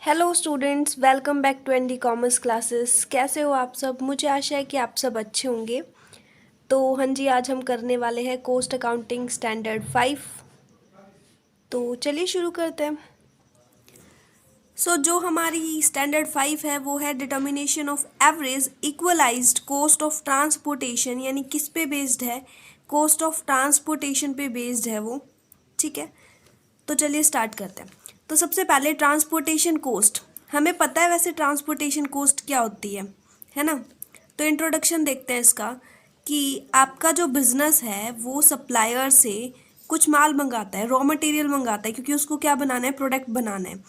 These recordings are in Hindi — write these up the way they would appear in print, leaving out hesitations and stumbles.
Hello students, welcome back to ND commerce classes. कैसे हो आप सब? मुझे आशा है कि आप सब अच्छे होंगे। तो हाँ जी, आज हम करने वाले हैं कॉस्ट अकाउंटिंग स्टैंडर्ड 5। तो चलिए शुरू करते हैं। जो हमारी स्टैंडर्ड 5 है वो है determination of average equalised cost of transportation. यानी किस पे बेस्ड है? कॉस्ट ऑफ ट्रांसपोर्टेशन पे बेस्ड है वो। ठीक है, तो चलिए स्टार्ट करते हैं। तो सबसे पहले ट्रांसपोर्टेशन कॉस्ट, हमें पता है वैसे ट्रांसपोर्टेशन कॉस्ट क्या होती है ना। तो इंट्रोडक्शन देखते हैं इसका कि आपका जो बिजनेस है वो सप्लायर से कुछ माल मंगाता है, रॉ मटेरियल मंगाता है, क्योंकि उसको क्या बनाना है, प्रोडक्ट बनाना है।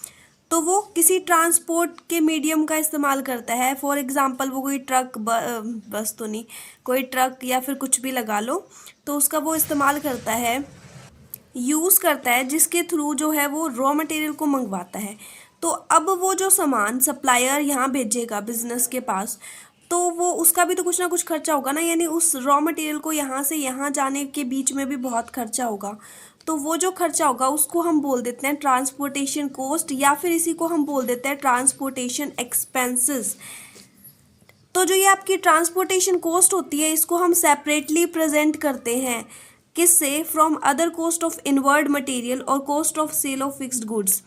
तो वो किसी ट्रांसपोर्ट के मीडियम का इस्तेमाल करता है। फॉर एग्जांपल वो कोई ट्रक, बस तो नहीं, कोई ट्रक या फिर कुछ भी लगा लो, तो उसका वो इस्तेमाल करता है, यूज़ करता है, जिसके थ्रू जो है वो रॉ मटेरियल को मंगवाता है। तो अब वो जो सामान सप्लायर यहाँ भेजेगा बिजनेस के पास, तो वो उसका भी तो कुछ ना कुछ खर्चा होगा ना। यानी उस रॉ मटेरियल को यहाँ से यहाँ जाने के बीच में भी बहुत खर्चा होगा। तो वो जो खर्चा होगा उसको हम बोल देते हैं ट्रांसपोर्टेशन कॉस्ट, या फिर इसी को हम बोल देते हैं ट्रांसपोर्टेशन एक्सपेंसेस। तो जो ये आपकी ट्रांसपोर्टेशन कॉस्ट होती है इसको हम सेपरेटली प्रेजेंट करते हैं, किससे? From other cost of inward material और cost of sale of fixed goods.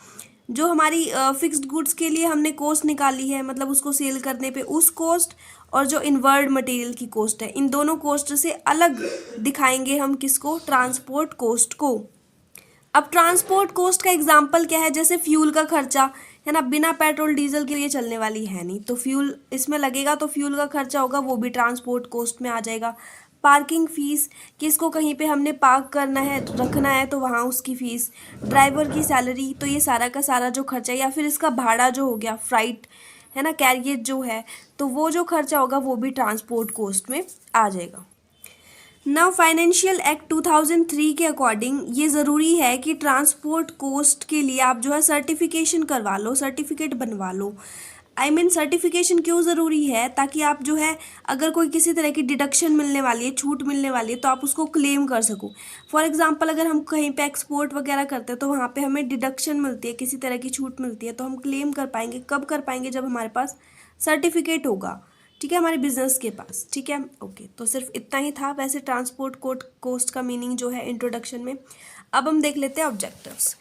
जो हमारी फिक्स्ड गुड्स के लिए हमने कॉस्ट निकाली है, मतलब उसको सेल करने पे उस कॉस्ट, और जो इनवर्ड मटेरियल की कॉस्ट है, इन दोनों कॉस्ट से अलग दिखाएंगे हम किसको? ट्रांसपोर्ट कॉस्ट को। अब ट्रांसपोर्ट कॉस्ट का एग्जांपल क्या है? जैसे फ्यूल का खर्चा है ना, बिना पेट्रोल डीजल के लिए चलने वाली है नहीं, तो फ्यूल इसमें लगेगा, तो फ्यूल का खर्चा होगा, वो भी ट्रांसपोर्ट कॉस्ट में आ जाएगा। पार्किंग फीस, किसको कहीं पे हमने पार्क करना है, रखना है, तो वहाँ उसकी फ़ीस। ड्राइवर की सैलरी, तो ये सारा का सारा जो खर्चा, या फिर इसका भाड़ा जो हो गया, फ्राइट है ना, कैरियज जो है, तो वो जो खर्चा होगा वो भी ट्रांसपोर्ट कॉस्ट में आ जाएगा। नाउ फाइनेंशियल एक्ट 2003 के अकॉर्डिंग ये ज़रूरी है कि ट्रांसपोर्ट कॉस्ट के लिए आप जो है सर्टिफिकेशन करवा लो, सर्टिफिकेट बनवा लो। सर्टिफिकेशन क्यों ज़रूरी है? ताकि आप जो है, अगर कोई किसी तरह की डिडक्शन मिलने वाली है, छूट मिलने वाली है, तो आप उसको क्लेम कर सको। फॉर एग्जांपल अगर हम कहीं पे एक्सपोर्ट वगैरह करते हैं तो वहाँ पे हमें डिडक्शन मिलती है, किसी तरह की छूट मिलती है, तो हम क्लेम कर पाएंगे। कब कर पाएंगे? जब हमारे पास सर्टिफिकेट होगा, ठीक है, हमारे बिजनेस के पास। ठीक है, ओके। तो सिर्फ इतना ही था वैसे ट्रांसपोर्ट कोस्ट का मीनिंग जो है इंट्रोडक्शन में। अब हम देख लेते हैं ऑब्जेक्टिव्स।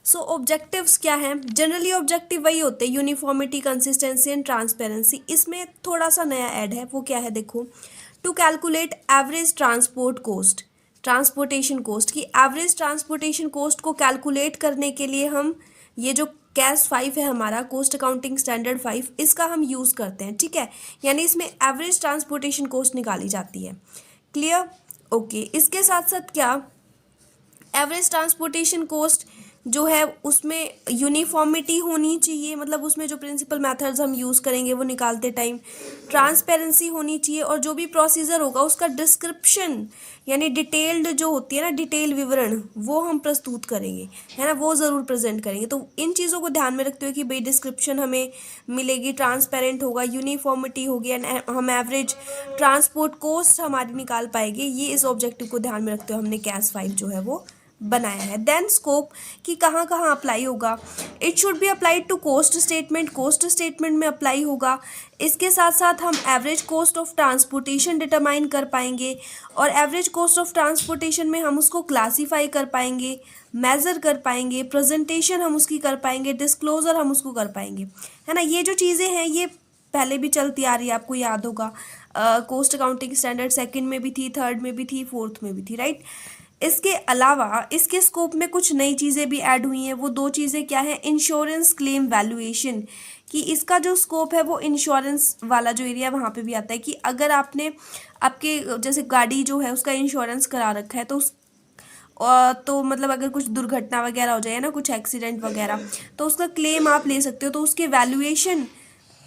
ऑब्जेक्टिव्स क्या हैं? जनरली ऑब्जेक्टिव वही होते हैं, यूनिफॉर्मिटी, कंसिस्टेंसी एंड ट्रांसपेरेंसी। इसमें थोड़ा सा नया ऐड है, वो क्या है देखो। To calculate average transport cost, transportation cost की एवरेज ट्रांसपोर्टेशन कॉस्ट को कैलकुलेट करने के लिए हम ये जो कैस 5 है हमारा, कॉस्ट अकाउंटिंग स्टैंडर्ड 5, इसका हम यूज़ करते हैं। ठीक है, यानी इसमें एवरेज ट्रांसपोर्टेशन कॉस्ट निकाली जाती है। क्लियर? ओके। इसके साथ साथ क्या, एवरेज ट्रांसपोर्टेशन कॉस्ट जो है उसमें यूनिफॉर्मिटी होनी चाहिए, मतलब उसमें जो प्रिंसिपल मेथड्स हम यूज़ करेंगे वो निकालते टाइम, ट्रांसपेरेंसी होनी चाहिए, और जो भी प्रोसीजर होगा उसका डिस्क्रिप्शन, यानी डिटेल्ड जो होती है ना, डिटेल विवरण, वो हम प्रस्तुत करेंगे, है ना, वो ज़रूर प्रेजेंट करेंगे। तो इन चीज़ों को ध्यान में रखते हुए कि भाई डिस्क्रिप्शन हमें मिलेगी, ट्रांसपेरेंट होगा, यूनिफॉर्मिटी होगी, एंड हम एवरेज ट्रांसपोर्ट कॉस्ट हमारी निकाल पाएंगे। ये इस ऑब्जेक्टिव को ध्यान में रखते हुए हमने कैस 5 जो है वो बनाया है। देन स्कोप कि कहाँ कहाँ अप्लाई होगा। It should be applied to cost statement, cost statement में अप्लाई होगा। इसके साथ साथ हम average cost of transportation determine कर पाएंगे, और एवरेज कॉस्ट ऑफ ट्रांसपोर्टेशन में हम उसको क्लासीफाई कर पाएंगे, मेज़र कर पाएंगे, प्रेजेंटेशन हम उसकी कर पाएंगे, डिस्क्लोजर हम उसको कर पाएंगे, है ना। ये जो चीज़ें हैं ये पहले भी चलती आ रही है, आपको याद होगा। कॉस्ट अकाउंटिंग स्टैंडर्ड 2nd में भी थी, 3rd में भी थी, 4th में भी थी, राइट। इसके अलावा इसके स्कोप में कुछ नई चीज़ें भी ऐड हुई हैं। वो दो चीज़ें क्या है? इंश्योरेंस क्लेम वैल्यूएशन, कि इसका जो स्कोप है वो इंश्योरेंस वाला जो एरिया वहाँ पे भी आता है, कि अगर आपने आपके जैसे गाड़ी जो है उसका इंश्योरेंस करा रखा है, तो उस तो मतलब अगर कुछ दुर्घटना वगैरह हो जाए ना, कुछ एक्सीडेंट वगैरह, तो उसका क्लेम आप ले सकते हो। तो उसके वैल्यूएशन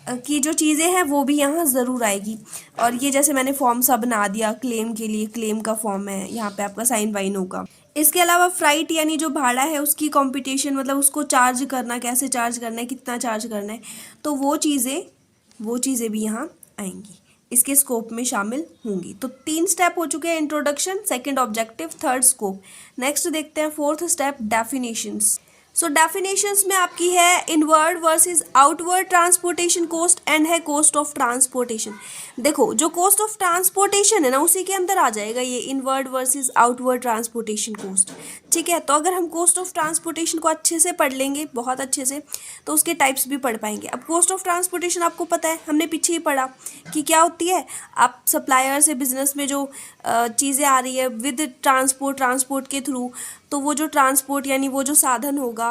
की जो चीज़ें हैं वो भी यहाँ ज़रूर आएगी। और ये जैसे मैंने फॉर्म सा बना दिया क्लेम के लिए, क्लेम का फॉर्म है, यहाँ पे आपका साइन वाइन होगा। इसके अलावा फ्राइट यानी जो भाड़ा है उसकी कंपटीशन, मतलब उसको चार्ज करना, कैसे चार्ज करना है, कितना चार्ज करना है, तो वो चीज़ें भी यहाँ आएंगी, इसके स्कोप में शामिल होंगी। तो 3 स्टेप हो चुके हैं, introduction, 2nd objective, 3rd scope. Next देखते हैं 4th स्टेप, डेफिनेशंस। सो डेफिनेशंस में आपकी है inward versus outward transportation cost and है कॉस्ट ऑफ ट्रांसपोर्टेशन। देखो जो कॉस्ट ऑफ ट्रांसपोर्टेशन है ना उसी के अंदर आ जाएगा ये inward versus outward transportation cost. ठीक है, तो अगर हम कॉस्ट ऑफ ट्रांसपोर्टेशन को अच्छे से पढ़ लेंगे, बहुत अच्छे से, तो उसके टाइप्स भी पढ़ पाएंगे। अब कॉस्ट ऑफ ट्रांसपोर्टेशन आपको पता है, हमने पीछे ही पढ़ा कि क्या होती है। आप सप्लायर से बिजनेस में जो चीज़ें आ रही है विद ट्रांसपोर्ट के थ्रू, तो वो जो ट्रांसपोर्ट यानी वो जो साधन होगा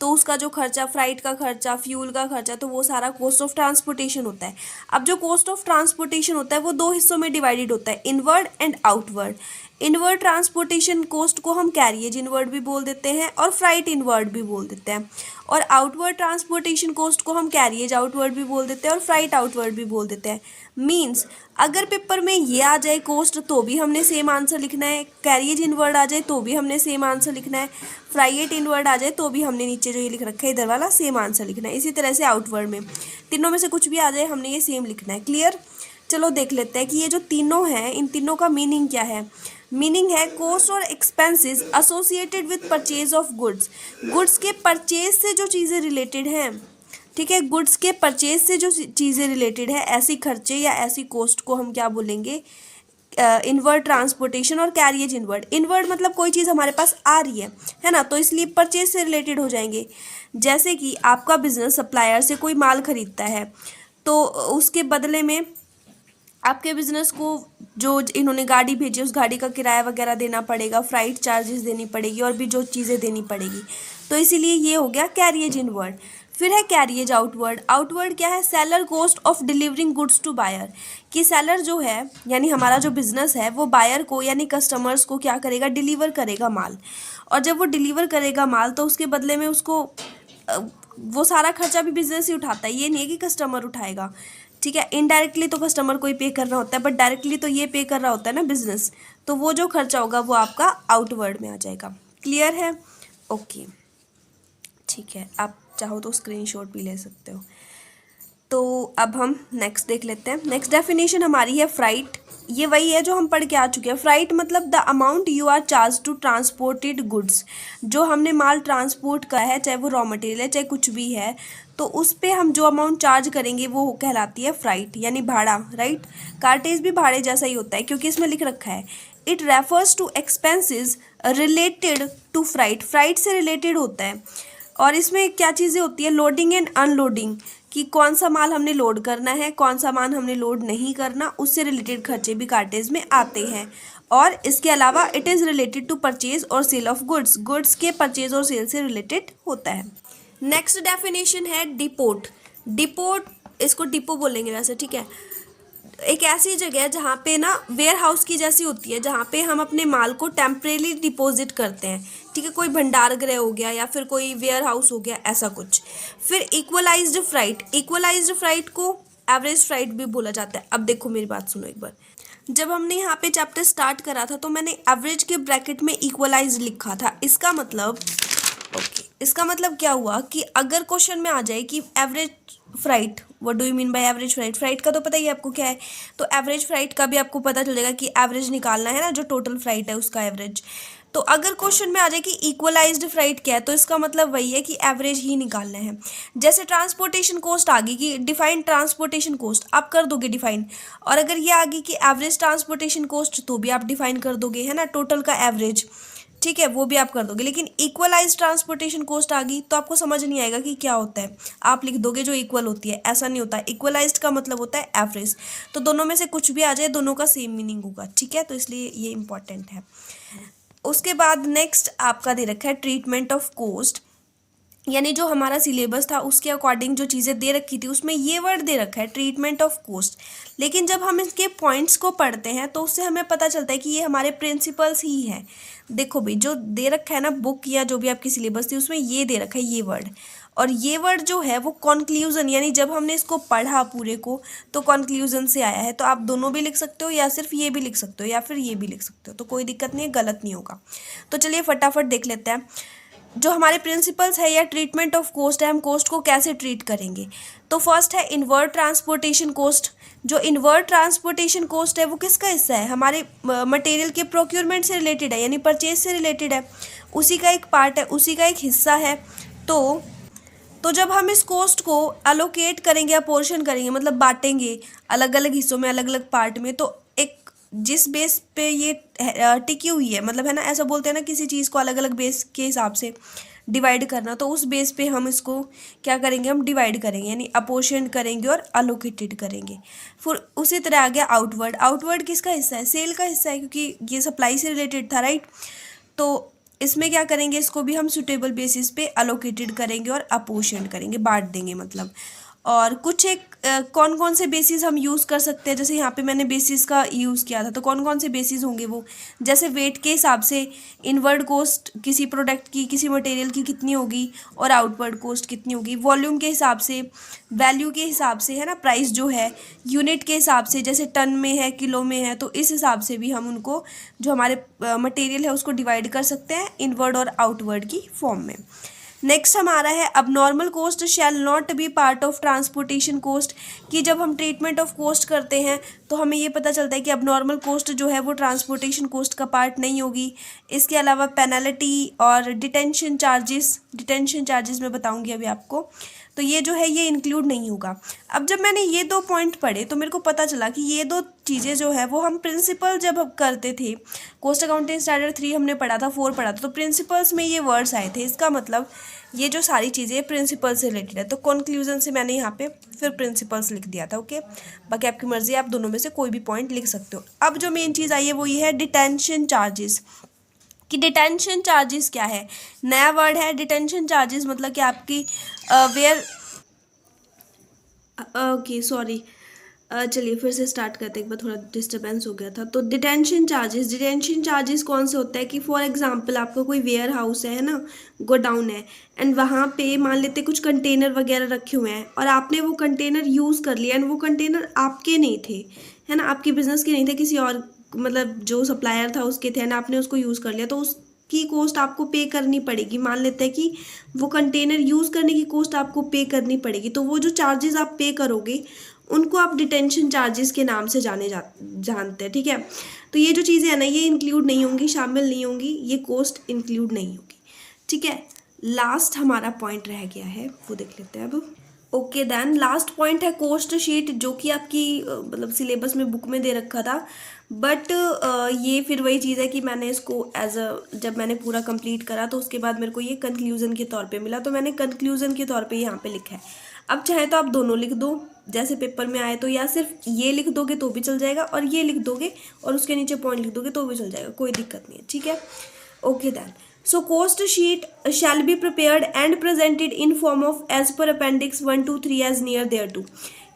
तो उसका जो खर्चा, फ्लाइट का खर्चा, फ्यूल का खर्चा, तो वो सारा कॉस्ट ऑफ ट्रांसपोर्टेशन होता है। अब जो कॉस्ट ऑफ ट्रांसपोर्टेशन होता है वो दो हिस्सों में डिवाइडेड होता है, inward and outward. Inward transportation cost को हम कैरिएज इनवर्ड भी बोल देते हैं और फ्राइट इनवर्ड भी बोल देते हैं, और आउटवर्ड ट्रांसपोर्टेशन कॉस्ट को हम कैरिएज आउटवर्ड भी बोल देते हैं और फ्राइट आउटवर्ड भी बोल देते हैं। मीन्स अगर पेपर में ये आ जाए कॉस्ट तो भी हमने सेम आंसर लिखना है, कैरिएज इनवर्ड आ जाए तो भी हमने सेम आंसर लिखना है, फ्राइट इनवर्ड आ जाए तो भी हमने नीचे जो ये लिख रखा है इधर वाला सेम आंसर लिखना है। इसी तरह से आउटवर्ड में तीनों में से कुछ भी आ जाए हमने ये सेम लिखना है। क्लियर? चलो देख लेते हैं कि ये जो तीनों हैं इन तीनों का मीनिंग क्या है। मीनिंग है कॉस्ट और expenses associated with purchase of goods. Goods के परचेज से जो चीज़ें रिलेटेड हैं, ठीक है, गुड्स के परचेज से जो चीज़ें रिलेटेड है, ऐसी खर्चे या ऐसी कॉस्ट को हम क्या बोलेंगे, इनवर्ड ट्रांसपोर्टेशन और कैरिएज इनवर्ड। इनवर्ड मतलब कोई चीज़ हमारे पास आ रही है ना, तो इसलिए परचेज से रिलेटेड हो जाएंगे। जैसे कि आपका बिजनेस सप्लायर से कोई माल खरीदता है तो उसके बदले में आपके बिजनेस को जो इन्होंने गाड़ी भेजी उस गाड़ी का किराया वगैरह देना पड़ेगा, फ्लाइट चार्जेस देनी पड़ेगी और भी जो चीज़ें देनी पड़ेगी, तो इसीलिए ये हो गया कैरिएज इनवर्ड। फिर है कैरिएज आउटवर्ड। आउटवर्ड क्या है? Seller cost of delivering goods to buyer. कि सेलर जो है यानी हमारा जो बिजनेस है वो बायर को यानी कस्टमर्स को क्या करेगा, डिलीवर करेगा माल, और जब वो डिलीवर करेगा माल तो उसके बदले में उसको वो सारा खर्चा भी बिजनेस ही उठाता है, ये नहीं है कि कस्टमर उठाएगा। ठीक है, इनडायरेक्टली तो कस्टमर को ही पे करना होता है, बट डायरेक्टली तो ये पे कर रहा होता है ना बिजनेस, तो वो जो खर्चा होगा वो आपका आउटवर्ड में आ जाएगा। क्लियर है? ओके, ठीक है, आप चाहो तो स्क्रीनशॉट भी ले सकते हो। तो अब हम नेक्स्ट देख लेते हैं। नेक्स्ट डेफिनेशन हमारी है फ्राइट। ये वही है जो हम पढ़ के आ चुके हैं। फ्राइट मतलब the amount you are charge to transported goods. जो हमने माल ट्रांसपोर्ट का है, चाहे वो रॉ मटेरियल है चाहे कुछ भी है, तो उस पर हम जो अमाउंट चार्ज करेंगे वो कहलाती है फ्राइट यानी भाड़ा। राइट, कार्टेज भी भाड़े जैसा ही होता है क्योंकि इसमें लिख रखा है it refers to expenses related to freight. Freight से रिलेटेड होता है, और इसमें क्या चीज़ें होती है, लोडिंग एंड अनलोडिंग, कि कौन सा माल हमने लोड करना है, कौन सा माल हमने लोड नहीं करना, उससे रिलेटेड खर्चे भी कार्टेज में आते हैं। और इसके अलावा it is related to purchase और सेल ऑफ गुड्स। गुड्स के परचेज और सेल से रिलेटेड होता है। नेक्स्ट डेफिनेशन है डिपोट। डिपोट, इसको डिपो बोलेंगे वैसे, ठीक है। एक ऐसी जगह जहाँ पे ना वेयर हाउस की जैसी होती है, जहाँ पे हम अपने माल को टेम्परेली डिपॉजिट करते हैं। ठीक है, कोई भंडार गृह हो गया या फिर कोई वेयर हाउस हो गया, ऐसा कुछ। फिर इक्वलाइज्ड फ्राइट। इक्वलाइज्ड फ्राइट को एवरेज फ्राइट भी बोला जाता है। अब देखो मेरी बात सुनो एक बार। जब हमने यहाँ पे चैप्टर स्टार्ट करा था तो मैंने एवरेज के ब्रैकेट में इक्वलाइज्ड लिखा था। इसका मतलब इसका मतलब क्या हुआ कि अगर क्वेश्चन में आ जाए कि average freight, what do you mean by average freight. Freight का तो पता ही है आपको क्या है, तो एवरेज फ्राइट का भी आपको पता चल जाएगा कि एवरेज निकालना है ना, जो टोटल फ्राइट है उसका एवरेज। तो अगर क्वेश्चन में आ जाए कि इक्वलाइज्ड फ्राइट क्या है, तो इसका मतलब वही है कि एवरेज ही निकालना है। जैसे ट्रांसपोर्टेशन कॉस्ट आ गई कि डिफाइन ट्रांसपोर्टेशन कॉस्ट, आप कर दोगे डिफाइन, और अगर ये आ गई कि एवरेज ट्रांसपोर्टेशन कॉस्ट तो भी आप डिफाइन कर दोगे, है ना, टोटल का एवरेज, ठीक है, वो भी आप कर दोगे। लेकिन इक्वलाइज ट्रांसपोर्टेशन कॉस्ट आ गई तो आपको समझ नहीं आएगा कि क्या होता है, आप लिख दोगे जो इक्वल होती है, ऐसा नहीं होता। इक्वलाइज्ड का मतलब होता है एवरेज। तो दोनों में से कुछ भी आ जाए, दोनों का सेम मीनिंग होगा, ठीक है, तो इसलिए ये इंपॉर्टेंट है। उसके बाद नेक्स्ट आपका दे रखा है ट्रीटमेंट ऑफ कॉस्ट, यानी जो हमारा सिलेबस था उसके अकॉर्डिंग जो चीज़ें दे रखी थी उसमें ये वर्ड दे रखा है ट्रीटमेंट ऑफ कॉस्ट। लेकिन जब हम इसके पॉइंट्स को पढ़ते हैं तो उससे हमें पता चलता है कि ये हमारे प्रिंसिपल्स ही हैं। देखो भाई, जो दे रखा है ना बुक या जो भी आपकी सिलेबस थी उसमें ये दे रखा है ये वर्ड, और ये वर्ड जो है वो कॉन्क्लूजन, यानी जब हमने इसको पढ़ा पूरे को तो कॉन्क्लूजन से आया है। तो आप दोनों भी लिख सकते हो या सिर्फ ये भी लिख सकते हो या फिर ये भी लिख सकते हो, तो कोई दिक्कत नहीं है, गलत नहीं होगा। तो चलिए फटाफट देख लेते हैं जो हमारे प्रिंसिपल्स है या ट्रीटमेंट ऑफ कॉस्ट है, हम कॉस्ट को कैसे ट्रीट करेंगे। तो फर्स्ट है इनवर्ड ट्रांसपोर्टेशन कॉस्ट। जो इनवर्ड ट्रांसपोर्टेशन कॉस्ट है वो किसका हिस्सा है, हमारे मटेरियल के प्रोक्योरमेंट से रिलेटेड है, यानी परचेज से रिलेटेड है, उसी का एक पार्ट है, उसी का एक हिस्सा है। तो तो जब हम इस कॉस्ट को अलोकेट करेंगे या पोर्शन करेंगे, मतलब बांटेंगे अलग अलग हिस्सों में, अलग अलग पार्ट में, तो एक जिस बेस पे ये टिकी हुई है, मतलब है ना, ऐसा बोलते हैं ना किसी चीज़ को अलग अलग बेस के हिसाब से डिवाइड करना, तो उस बेस पे हम इसको क्या करेंगे, हम डिवाइड करेंगे, यानी अपोर्शन करेंगे और अलोकेटेड करेंगे। फिर उसी तरह आ गया आउटवर्ड। आउटवर्ड किसका हिस्सा है, सेल का हिस्सा है, क्योंकि ये सप्लाई से रिलेटेड था, राइट। तो इसमें क्या करेंगे, इसको भी हम सुटेबल बेसिस पे अलोकेटेड करेंगे और अपोर्शन करेंगे, बांट देंगे मतलब। और कुछ एक कौन कौन से बेसिस हम यूज़ कर सकते हैं, जैसे यहाँ पे मैंने बेसिस का यूज़ किया था, तो कौन कौन से बेसिस होंगे वो, जैसे वेट के हिसाब से इनवर्ड कॉस्ट किसी प्रोडक्ट की, किसी मटेरियल की कितनी होगी, और आउटवर्ड कॉस्ट कितनी होगी। वॉल्यूम के हिसाब से, वैल्यू के हिसाब से, है ना, प्राइस जो है यूनिट के हिसाब से, जैसे टन में है, किलो में है, तो इस हिसाब से भी हम उनको, जो हमारे मटेरियल है, उसको डिवाइड कर सकते हैं इनवर्ड और आउटवर्ड की फॉर्म में। नेक्स्ट हमारा है abnormal cost shall not be part of transportation cost, कि जब हम ट्रीटमेंट ऑफ कॉस्ट करते हैं तो हमें ये पता चलता है कि अबनॉर्मल कॉस्ट जो है वो ट्रांसपोर्टेशन कॉस्ट का पार्ट नहीं होगी। इसके अलावा पेनल्टी और डिटेंशन चार्जेस मैं बताऊंगी अभी आपको, तो ये जो है ये इंक्लूड नहीं होगा। अब जब मैंने ये दो पॉइंट पढ़े तो मेरे को पता चला कि ये दो चीज़ें जो है वो हम प्रिंसिपल जब हम करते थे, कॉस्ट अकाउंटिंग स्टैंडर्ड 3 हमने पढ़ा था, 4 पढ़ा था, तो प्रिंसिपल्स में ये वर्ड्स आए थे। इसका मतलब ये जो सारी चीज़ें प्रिंसिपल से रिलेटेड है, तो कंक्लूजन से मैंने यहाँ पे फिर प्रिंसिपल्स लिख दिया था। ओके, बाकी आपकी मर्जी, आप दोनों में से कोई भी पॉइंट लिख सकते हो। अब जो मेन चीज़ आई है वो ये है डिटेंशन चार्जेस, कि डिटेंशन चार्जेस क्या है, नया वर्ड है डिटेंशन चार्जेस, मतलब कि आपकी वेयर, ओके सॉरी, चलिए फिर से स्टार्ट करते हैं, एक बार थोड़ा डिस्टर्बेंस हो गया था। तो डिटेंशन चार्जेस कौन से होता है कि फॉर एग्जांपल आपका कोई वेयर हाउस है ना, गोडाउन है, एंड वहाँ पे मान लेते कुछ कंटेनर वगैरह रखे हुए हैं, और आपने वो कंटेनर यूज़ कर लिया, एंड वो कंटेनर आपके नहीं थे, है ना, आपकी बिजनेस के नहीं थे, किसी और मतलब जो सप्लायर था उसके थे, एंड आपने उसको यूज़ कर लिया, तो उसकी कॉस्ट आपको पे करनी पड़ेगी। मान लेते हैं कि वो कंटेनर यूज़ करने की कॉस्ट आपको पे करनी पड़ेगी, तो वो जो चार्जेस आप पे करोगे उनको आप डिटेंशन चार्जेस के नाम से जानते हैं, ठीक है। तो ये जो चीज़ें हैं ना, ये इंक्लूड नहीं होंगी, शामिल नहीं होंगी, ये कॉस्ट इंक्लूड नहीं होगी, ठीक है। लास्ट हमारा पॉइंट रह गया है, वो देख लेते हैं अब। ओके देन, लास्ट पॉइंट है कॉस्ट शीट, जो कि आपकी मतलब सिलेबस में बुक में दे रखा था, बट ये फिर वही चीज़ है कि मैंने इसको जब मैंने पूरा कंप्लीट करा तो उसके बाद मेरे को ये कंक्लूजन के तौर पे मिला, तो मैंने कंक्लूजन के तौर पे यहाँ पे लिखा है। अब चाहे तो आप दोनों लिख दो जैसे पेपर में आए, तो या सिर्फ ये लिख दोगे तो भी चल जाएगा, और ये लिख दोगे और उसके नीचे पॉइंट लिख दोगे तो भी चल जाएगा, कोई दिक्कत नहीं है, ठीक है। Okay then, so cost sheet shall be prepared and presented in form of as per appendix 1 to 3 as near thereto,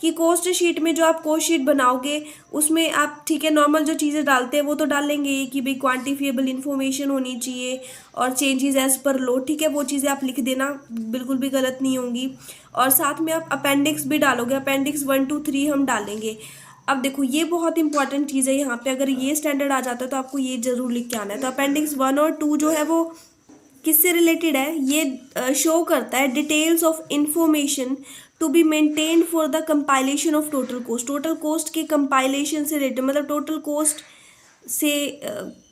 कि कोस्ट शीट में जो आप कोस्ट शीट बनाओगे उसमें आप, ठीक है, नॉर्मल जो चीज़ें डालते हैं वो तो डालेंगे ही कि भाई क्वांटिफिएबल इन्फॉर्मेशन होनी चाहिए और चेंजेस एज पर लो, ठीक है, वो चीज़ें आप लिख देना, बिल्कुल भी गलत नहीं होंगी। और साथ में आप अपेंडिक्स भी डालोगे, अपेंडिक्स 1 to 3 हम डालेंगे। अब देखो ये बहुत इंपॉर्टेंट चीज़ है, यहाँ पे अगर ये स्टैंडर्ड आ जाता है तो आपको ये जरूर लिख के आना है। तो अपेंडिक्स 1 और 2 जो है वो किससे रिलेटेड है, ये शो करता है details of information to be maintained for the compilation of total cost, total cost के कंपाइलेशन से रिलेटेड, मतलब टोटल कॉस्ट से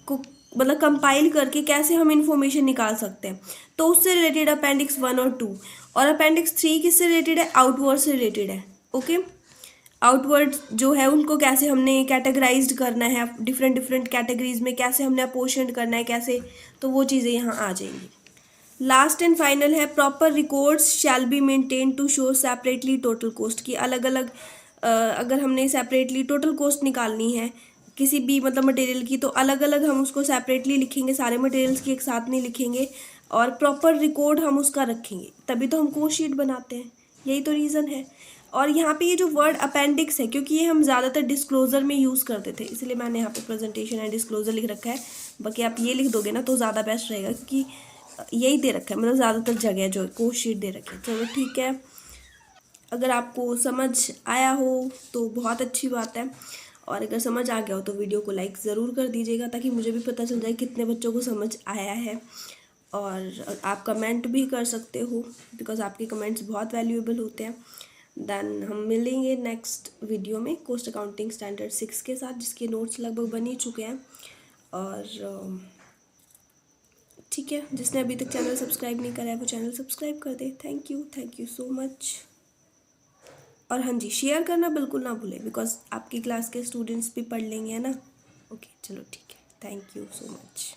को मतलब कंपाइल करके कैसे हम इंफॉर्मेशन निकाल सकते हैं, तो उससे रिलेटेड अपेंडिक्स 1 और 2। और अपेंडिक्स 3 किससे रिलेटेड है, आउटवर्ड से रिलेटेड है। ओके, आउटवर्ड जो है उनको कैसे हमने कैटेगराइज्ड करना है, डिफरेंट डिफरेंट कैटेगरीज में कैसे हमने अपोर्शन करना है, कैसे, तो वो चीज़ें यहाँ आ जाएंगी। लास्ट एंड फाइनल है proper records shall be maintain to show separately total cost, की अलग अलग अगर हमने सेपरेटली टोटल कॉस्ट निकालनी है किसी भी मतलब मटेरियल की, तो अलग अलग हम उसको सेपरेटली लिखेंगे, सारे मटेरियल्स की एक साथ नहीं लिखेंगे, और प्रॉपर रिकॉर्ड हम उसका रखेंगे, तभी तो हम कॉस्ट शीट बनाते हैं, यही तो रीज़न है। और यहाँ पे ये जो वर्ड अपेंडिक्स है, क्योंकि ये हम ज़्यादातर डिस्क्लोजर में यूज़ करते थे, इसलिए मैंने यहाँ पे प्रेजेंटेशन एंड डिस्क्लोजर लिख रखा है। बाकी आप ये लिख दोगे ना तो ज़्यादा बेस्ट रहेगा, क्योंकि यही दे रखा है, मतलब ज़्यादातर जगह जो कोस्ट शीट दे रखी है। चलो ठीक है, अगर आपको समझ आया हो तो बहुत अच्छी बात है, और अगर समझ आ गया हो तो वीडियो को लाइक ज़रूर कर दीजिएगा, ताकि मुझे भी पता चल जाए कितने बच्चों को समझ आया है। और आप कमेंट भी कर सकते हो, बिकॉज आपके कमेंट्स बहुत वैल्यूएबल होते हैं। देन हम मिलेंगे नेक्स्ट वीडियो में कॉस्ट अकाउंटिंग स्टैंडर्ड 6 के साथ, जिसके नोट्स लगभग बन ही चुके हैं। और ठीक है, जिसने अभी तक चैनल सब्सक्राइब नहीं करा है वो चैनल सब्सक्राइब कर दे। Thank you so much. और हाँ जी, शेयर करना बिल्कुल ना भूलें, बिकॉज आपकी क्लास के स्टूडेंट्स भी पढ़ लेंगे, है ना। ओके, चलो ठीक है, थैंक यू सो मच।